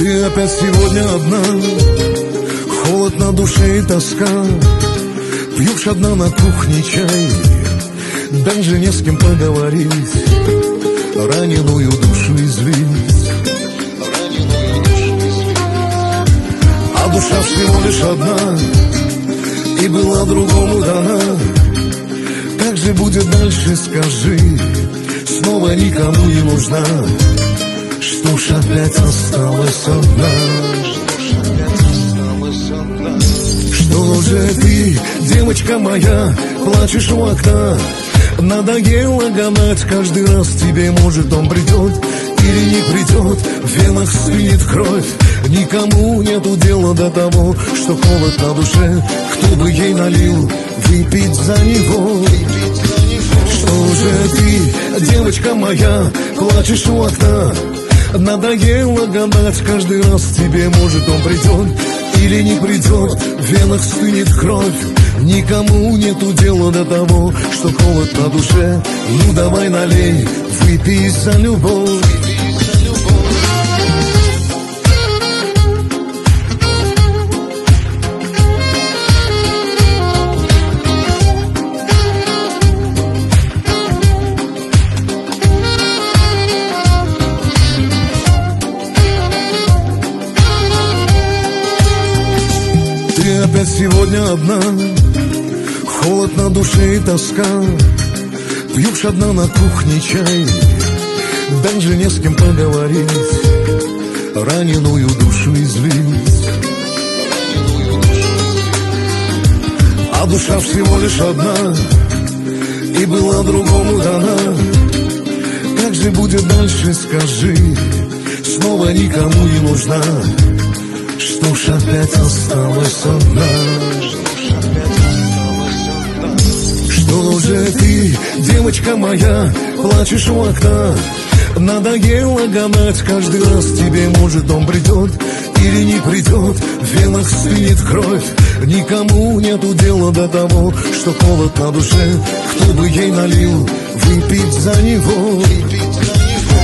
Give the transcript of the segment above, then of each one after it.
Ты опять сегодня одна, холод на душе и тоска. Пьешь одна на кухне чай, даже не с кем поговорить, раненую душу излить. А душа всего лишь одна, и была другому дана. Как же будет дальше, скажи, снова никому не нужна. Что ж опять осталась одна? Что же ты, девочка моя, плачешь у окна? Надоело гонять каждый раз, тебе, может, он придет или не придет. В венах стынет кровь, никому нету дела до того, что холод на душе, кто бы ей налил выпить за него. Что же ты, девочка моя, плачешь у окна? Надоело гадать каждый раз, тебе, может, он придет или не придет. В венах стынет кровь, никому нету дела до того, что холод на душе. Ну давай налей, выпей за любовь. Ты опять сегодня одна, холод на душе и тоска. Пьешь одна на кухне чай, даже не с кем поговорить, раненую душу излить. А душа всего лишь одна, и была другому дана. Как же будет дальше, скажи, снова никому не нужна. Что ж опять осталась одна? Что же ты, девочка моя, плачешь у окна? Надоело гонять каждый раз, тебе, может, он придет или не придет. В венах стынет кровь, никому нету дела до того, что холод на душе, кто бы ей налил выпить за него.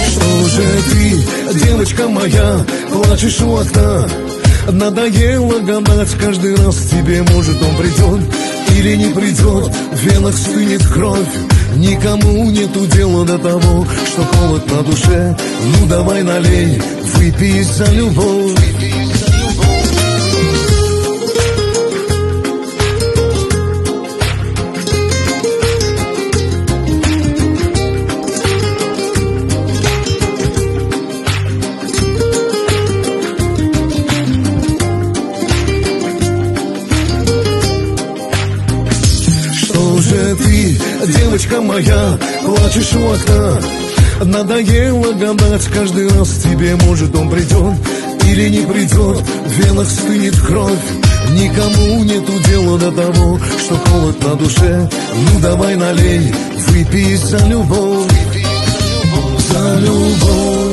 Что же ты, девочка моя, плачешь у окна? Надоело гадать каждый раз, тебе, может, он придет или не придет. В венах стынет кровь, никому нету дела до того, что холод на душе. Ну давай налей, выпей за любовь. Ты, девочка моя, плачешь у окна? Надоело гадать каждый раз, тебе, может, он придет или не придет. В венах стынет кровь, никому нету дела до того, что холод на душе. Ну давай налей, выпей за любовь, за любовь.